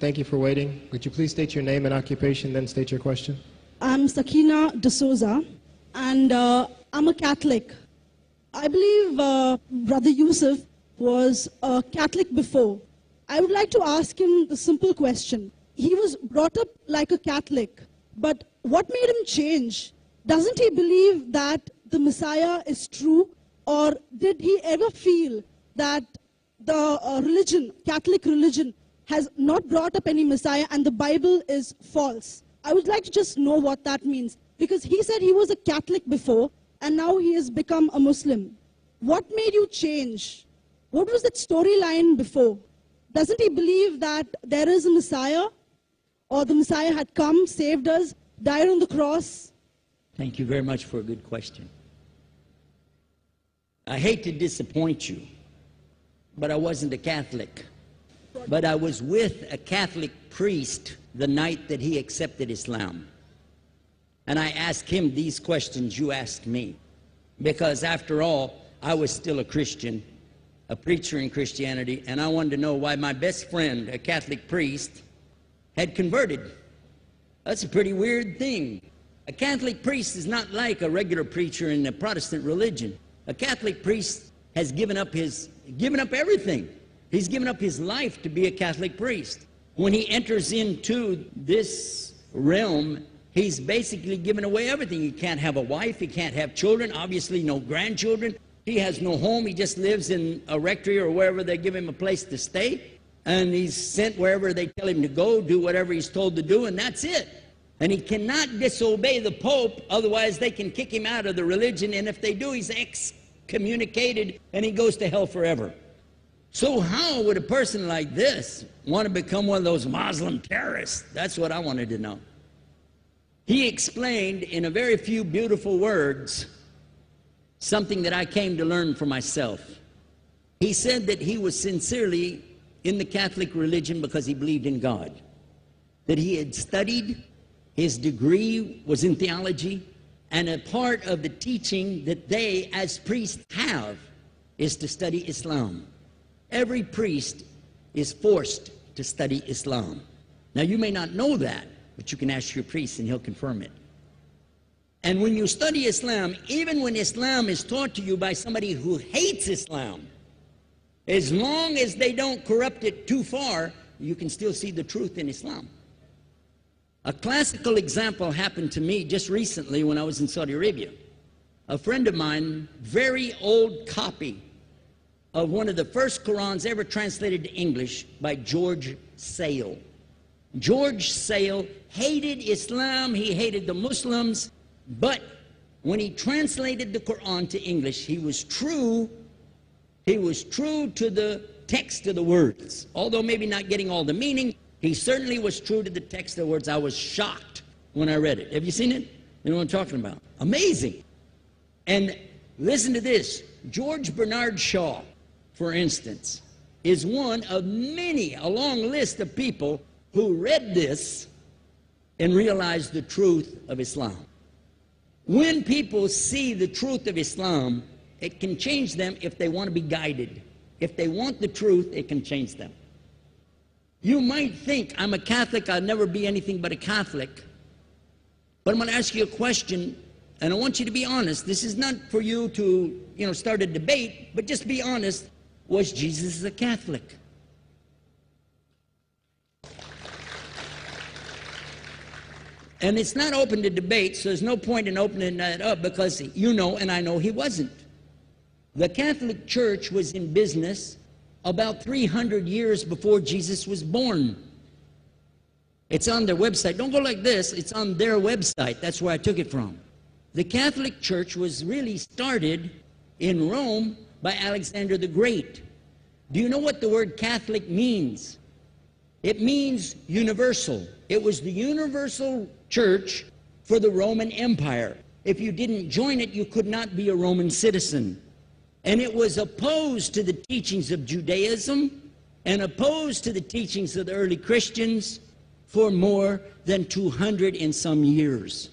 Thank you for waiting. Would you please state your name and occupation, then state your question? I'm Sakina D'Souza, and I'm a Catholic. I believe Brother Yusuf was a Catholic before. I would like to ask him the simple question. He was brought up like a Catholic, but what made him change? Doesn't he believe that the Messiah is true, or did he ever feel that the religion, Catholic religion, has not brought up any Messiah and the Bible is false? I would like to just know what that means, because he said he was a Catholic before and now he has become a Muslim. What made you change? What was that storyline before? Doesn't he believe that there is a Messiah, or the Messiah had come, saved us, died on the cross? Thank you very much for a good question. I hate to disappoint you, but I wasn't a Catholic. But I was with a Catholic priest the night that he accepted Islam. And I asked him these questions you asked me. Because after all, I was still a Christian, a preacher in Christianity, and I wanted to know why my best friend, a Catholic priest, had converted. That's a pretty weird thing. A Catholic priest is not like a regular preacher in the Protestant religion. A Catholic priest has given up everything. He's given up his life to be a Catholic priest. When he enters into this realm, he's basically given away everything. He can't have a wife, he can't have children, obviously no grandchildren. He has no home, he just lives in a rectory or wherever they give him a place to stay. And he's sent wherever they tell him to go, do whatever he's told to do, and that's it. And he cannot disobey the Pope, otherwise they can kick him out of the religion, and if they do, he's excommunicated and he goes to hell forever. So how would a person like this want to become one of those Muslim terrorists? That's what I wanted to know. He explained in a very few beautiful words something that I came to learn for myself. He said that he was sincerely in the Catholic religion because he believed in God, that he had studied, his degree was in theology, and a part of the teaching that they as priests have is to study Islam. Every priest is forced to study Islam. Now, you may not know that, but you can ask your priest and he'll confirm it. And when you study Islam, even when Islam is taught to you by somebody who hates Islam, as long as they don't corrupt it too far, you can still see the truth in Islam. A classical example happened to me just recently when I was in Saudi Arabia. A friend of mine, very old copy of one of the first Qurans ever translated to English by George Sale. George Sale hated Islam, he hated the Muslims, but when he translated the Quran to English, he was true to the text of the words. Although maybe not getting all the meaning, he certainly was true to the text of the words. I was shocked when I read it. Have you seen it? You know what I'm talking about? Amazing. And listen to this. George Bernard Shaw, for instance, is one of many, a long list of people who read this and realized the truth of Islam. When people see the truth of Islam, it can change them if they want to be guided. If they want the truth, it can change them. You might think, I'm a Catholic, I'll never be anything but a Catholic. But I'm going to ask you a question, and I want you to be honest. This is not for you to, start a debate, but just be honest. Was Jesus a Catholic? And it's not open to debate, so there's no point in opening that up, because you know and I know he wasn't. The Catholic Church was in business about 300 years before Jesus was born. It's on their website. Don't go like this. It's on their website. That's where I took it from. The Catholic Church was really started in Rome by Alexander the Great. Do you know what the word Catholic means? It means universal. It was the universal church for the Roman Empire. If you didn't join it, you could not be a Roman citizen. And it was opposed to the teachings of Judaism and opposed to the teachings of the early Christians for more than 200 and some years.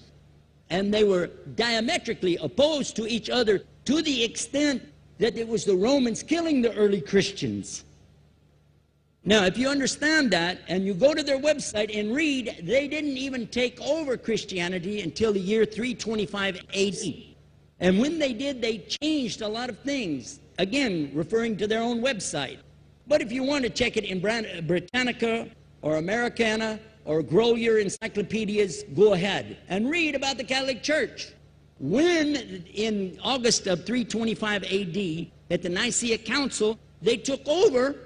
And they were diametrically opposed to each other to the extent that it was the Romans killing the early Christians. Now, if you understand that, and you go to their website and read, they didn't even take over Christianity until the year 325 AD. And when they did, they changed a lot of things, again, referring to their own website. But if you want to check it in Britannica or Americana or grow your encyclopedias, go ahead and read about the Catholic Church. When, in August of 325 AD, at the Nicaea Council, they took over,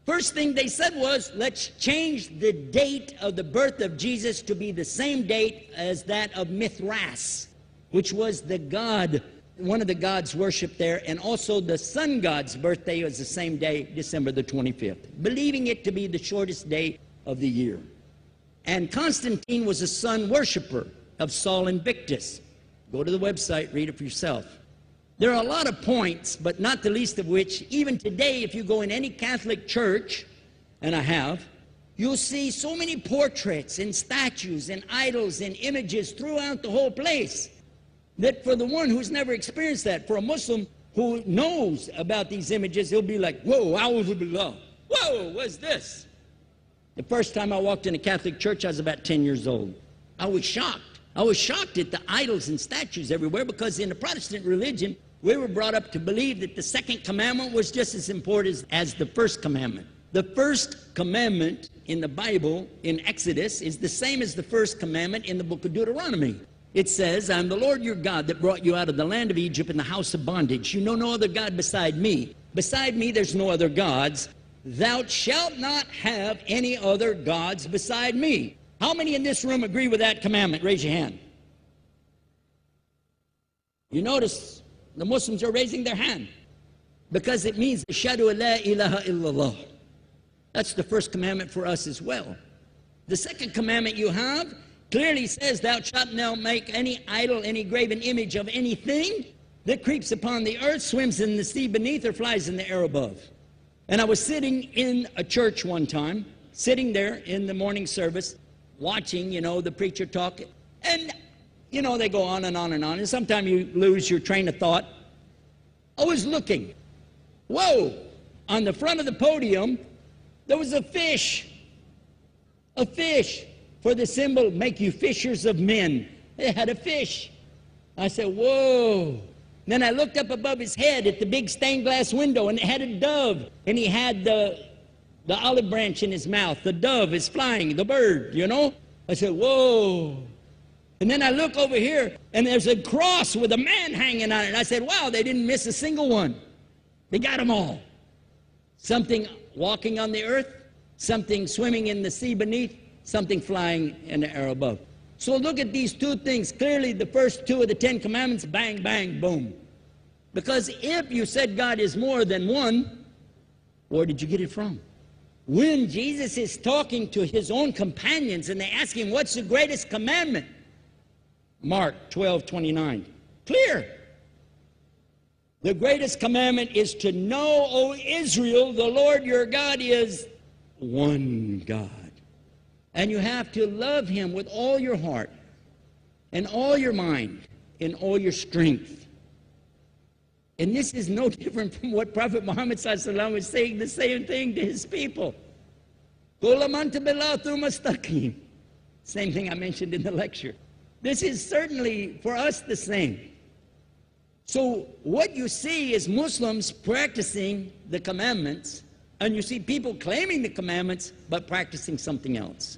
first thing they said was, let's change the date of the birth of Jesus to be the same date as that of Mithras, which was the god, one of the gods worshipped there, and also the sun god's birthday was the same day, December the 25th, believing it to be the shortest day of the year. And Constantine was a sun worshiper of Sol Invictus. Go to the website, read it for yourself. There are a lot of points, but not the least of which, even today, if you go in any Catholic church, and I have, you'll see so many portraits and statues and idols and images throughout the whole place, that for the one who's never experienced that, for a Muslim who knows about these images, he'll be like, whoa, a'udhu billah. Whoa, what's this? The first time I walked in a Catholic church, I was about 10 years old. I was shocked. I was shocked at the idols and statues everywhere, because in the Protestant religion, we were brought up to believe that the second commandment was just as important as the first commandment. The first commandment in the Bible, in Exodus, is the same as the first commandment in the book of Deuteronomy. It says, I'm the Lord your God that brought you out of the land of Egypt in the house of bondage. You know no other God beside me. Beside me there's no other gods. Thou shalt not have any other gods beside me. How many in this room agree with that commandment? Raise your hand. You notice the Muslims are raising their hand, because it means Ashhadu an la ilaha illallah. That's the first commandment for us as well. The second commandment you have clearly says, thou shalt not make any idol, any graven image of anything that creeps upon the earth, swims in the sea beneath, or flies in the air above. And I was sitting in a church one time, sitting there in the morning service, watching, the preacher talk, and, they go on and on and on, and sometimes you lose your train of thought. I was looking. Whoa! On the front of the podium, there was a fish. A fish. For the symbol, make you fishers of men. They had a fish. I said, whoa. Then I looked up above his head at the big stained glass window, and it had a dove, and he had the olive branch in his mouth. The dove is flying, the bird, I said, whoa. And then I look over here, and there's a cross with a man hanging on it. I said, wow, they didn't miss a single one. They got them all. Something walking on the earth, something swimming in the sea beneath, something flying in the air above. So look at these two things. Clearly, the first two of the 10 commandments, bang, bang, boom. Because if you said God is more than one, where did you get it from? When Jesus is talking to his own companions and they ask him, what's the greatest commandment? Mark 12:29. Clear. The greatest commandment is to know, O Israel, the Lord your God is one God. And you have to love him with all your heart and all your mind and all your strength. And this is no different from what Prophet Muhammad ﷺ was saying, the same thing to his people. Same thing I mentioned in the lecture. This is certainly for us the same. So what you see is Muslims practicing the commandments, and you see people claiming the commandments but practicing something else.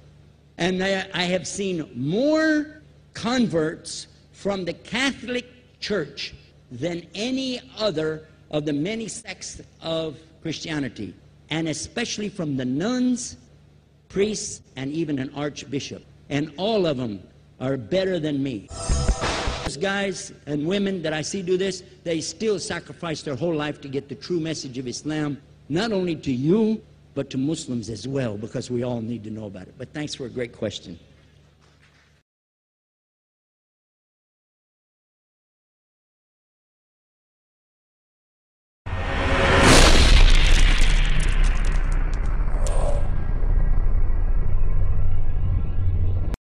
And I have seen more converts from the Catholic Church than any other of the many sects of Christianity, and especially from the nuns, priests, and even an archbishop. And all of them are better than me. Those guys and women that I see do this, they still sacrifice their whole life to get the true message of Islam, not only to you, but to Muslims as well, because we all need to know about it. But thanks for a great question.